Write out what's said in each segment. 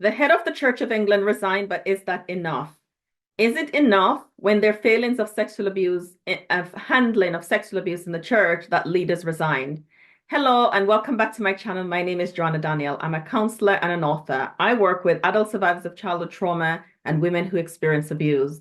The head of the Church of England resigned, but is that enough? Is it enough when there are failings of sexual abuse, of handling of sexual abuse in the church that leaders resigned? Hello and welcome back to my channel. My name is Joanna Daniel. I'm a counselor and an author. I work with adult survivors of childhood trauma and women who experience abuse.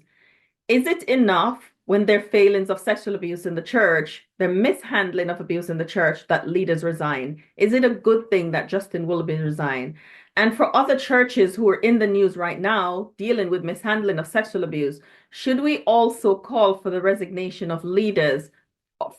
Is it enough when there are failings of sexual abuse in the church, the mishandling of abuse in the church, that leaders resign? Is it a good thing that Justin Willoughby resigned? And for other churches who are in the news right now dealing with mishandling of sexual abuse, should we also call for the resignation of leaders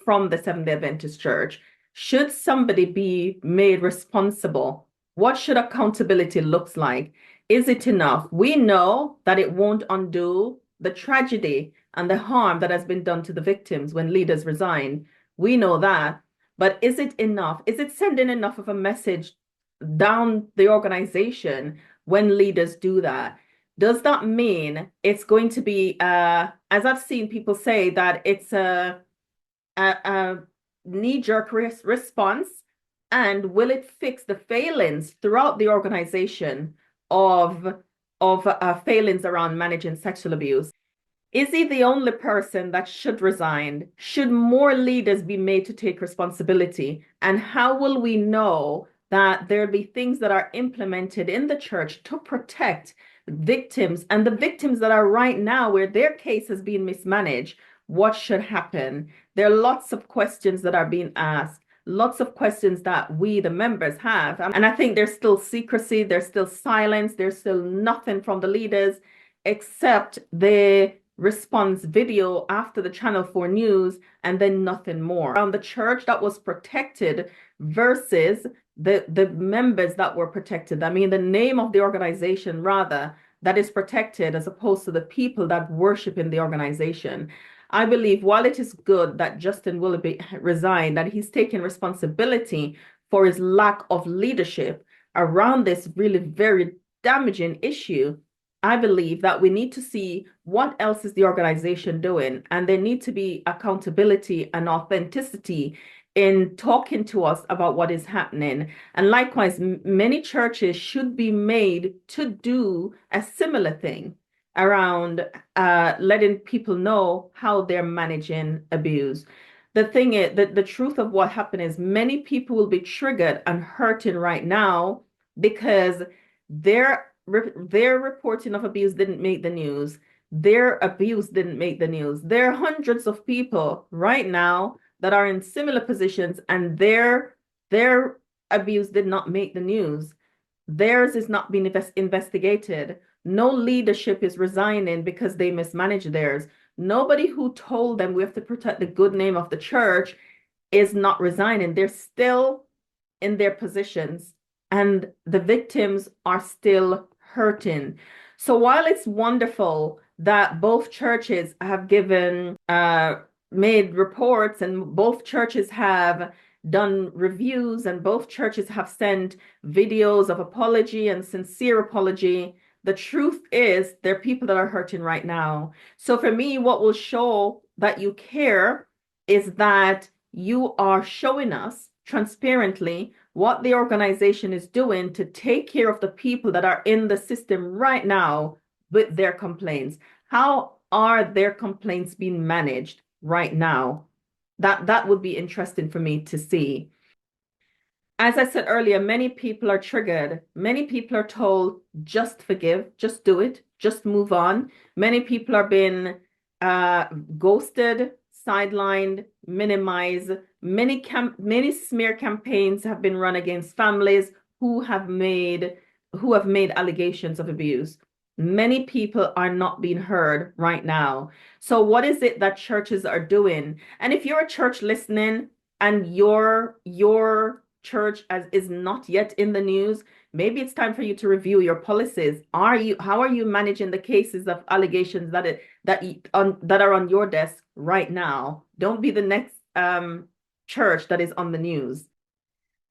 from the Seventh-day Adventist Church? Should somebody be made responsible? What should accountability look like? Is it enough? We know that it won't undo the tragedy and the harm that has been done to the victims when leaders resign. We know that. But is it enough? Is it sending enough of a message down the organization when leaders do that? Does that mean it's going to be, as I've seen people say, that it's a knee-jerk response? And will it fix the failings throughout the organization of failings around managing sexual abuse? Is he the only person that should resign? Should more leaders be made to take responsibility? And how will we know that there'll be things that are implemented in the church to protect victims and the victims that are right now where their case has been mismanaged? What should happen? There are lots of questions that are being asked. Lots of questions that we, the members, have. And I think there's still secrecy, there's still silence, there's still nothing from the leaders except the response video after the Channel 4 news and then nothing more. Around the church that was protected versus the members that were protected. I mean, the name of the organization, rather, that is protected as opposed to the people that worship in the organization. I believe while it is good that Justin Willoughby resigned, that he's taken responsibility for his lack of leadership around this really very damaging issue, I believe that we need to see what else is the organization doing, and there need to be accountability and authenticity in talking to us about what is happening. And likewise, many churches should be made to do a similar thing around letting people know how they're managing abuse. The thing is that the truth of what happened is many people will be triggered and hurting right now because their reporting of abuse didn't make the news. Their abuse didn't make the news. There are hundreds of people right now that are in similar positions and their abuse did not make the news. Theirs is not being investigated. No leadership is resigning because they mismanage theirs. Nobody who told them we have to protect the good name of the church is not resigning. They're still in their positions and the victims are still hurting. So while it's wonderful that both churches have made reports and both churches have done reviews and both churches have sent videos of apology and sincere apology, the truth is there are people that are hurting right now. So for me, what will show that you care is that you are showing us transparently what the organization is doing to take care of the people that are in the system right now with their complaints. How are their complaints being managed right now? That would be interesting for me to see. As I said earlier, many people are triggered. Many people are told, just forgive, just do it, just move on. Many people are being ghosted, sidelined, minimized. Many smear campaigns have been run against families who have made allegations of abuse. Many people are not being heard right now. So what is it that churches are doing? And if you're a church listening and your church is not yet in the news, maybe it's time for you to review your policies. How are you managing the cases of allegations that are on your desk right now? Don't be the next church that is on the news.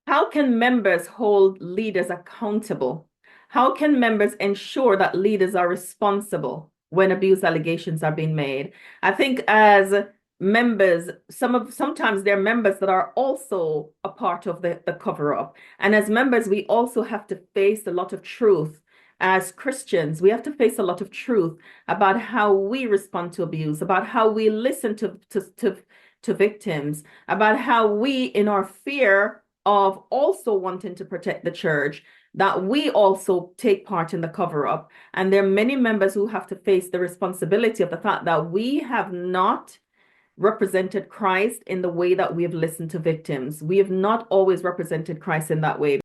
How can members hold leaders accountable? How can members ensure that leaders are responsible when abuse allegations are being made? I think as members, sometimes there are members that are also a part of the cover-up. And as members, we also have to face a lot of truth as Christians, we have to face a lot of truth about how we respond to abuse, about how we listen to victims, about how we, in our fear of also wanting to protect the church, that we also take part in the cover up. And there are many members who have to face the responsibility of the fact that we have not represented Christ in the way that we have listened to victims. We have not always represented Christ in that way.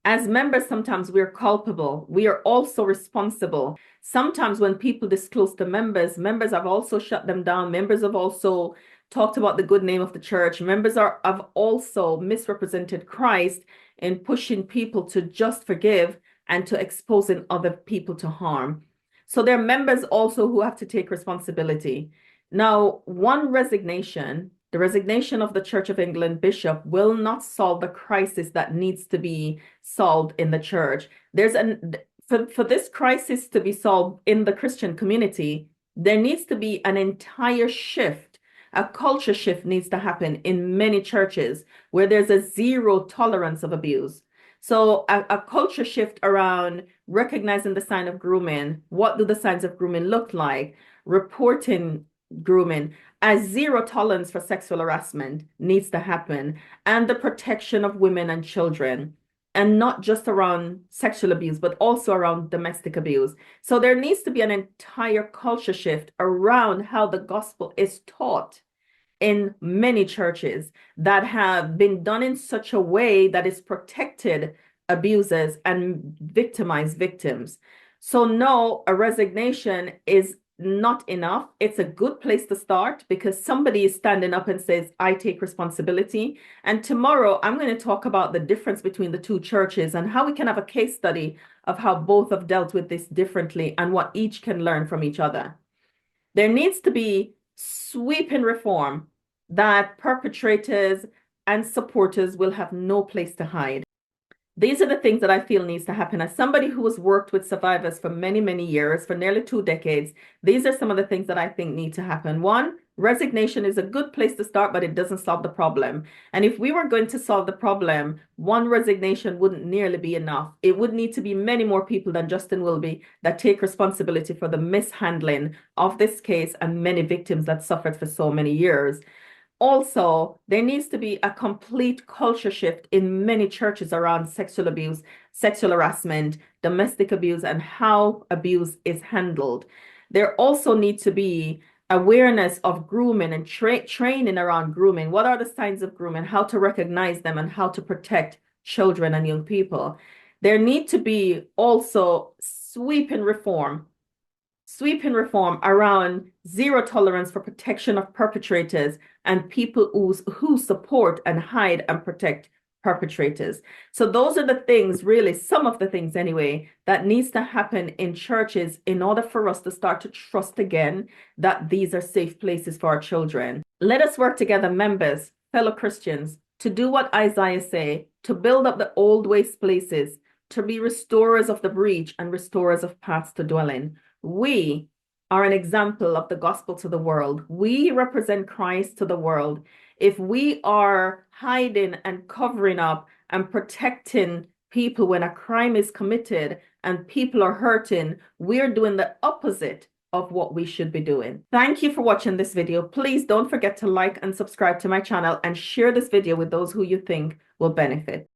As members, sometimes we're culpable. We are also responsible. Sometimes when people disclose to members, members have also shut them down. Members have also talked about the good name of the church. Members have also misrepresented Christ in pushing people to just forgive and to exposing other people to harm. So there are members also who have to take responsibility. Now, one resignation, the resignation of the Church of England bishop, will not solve the crisis that needs to be solved in the church. For this crisis to be solved in the Christian community, there needs to be an entire shift. A culture shift needs to happen in many churches where there's a zero tolerance of abuse. So a culture shift around recognizing the sign of grooming. What do the signs of grooming look like? Reporting grooming. A zero tolerance for sexual harassment needs to happen, and the protection of women and children, and not just around sexual abuse, but also around domestic abuse. So there needs to be an entire culture shift around how the gospel is taught in many churches that have been done in such a way that is protected abusers and victimized victims. So no, a resignation is not enough. It's a good place to start because somebody is standing up and says, I take responsibility. And tomorrow I'm going to talk about the difference between the two churches and how we can have a case study of how both have dealt with this differently and what each can learn from each other. There needs to be sweeping reform that perpetrators and supporters will have no place to hide. These are the things that I feel needs to happen. As somebody who has worked with survivors for many, many years, for nearly 2 decades, these are some of the things that I think need to happen. One, resignation is a good place to start, but it doesn't solve the problem. And if we were going to solve the problem, one resignation wouldn't nearly be enough. It would need to be many more people than Justin Wilby that take responsibility for the mishandling of this case and many victims that suffered for so many years. Also, there needs to be a complete culture shift in many churches around sexual abuse, sexual harassment, domestic abuse, and how abuse is handled. There also needs to be awareness of grooming and training around grooming. What are the signs of grooming, how to recognize them, and how to protect children and young people. There need to be also sweeping reform around zero tolerance for protection of perpetrators and people who support and hide and protect perpetrators. So those are the things, really, some of the things anyway, that needs to happen in churches in order for us to start to trust again that these are safe places for our children. Let us work together, members, fellow Christians, to do what Isaiah say, to build up the old waste places, to be restorers of the breach and restorers of paths to dwell in. We are an example of the gospel to the world. We represent Christ to the world. If we are hiding and covering up and protecting people when a crime is committed and people are hurting, we're doing the opposite of what we should be doing. Thank you for watching this video. Please don't forget to like and subscribe to my channel and share this video with those who you think will benefit.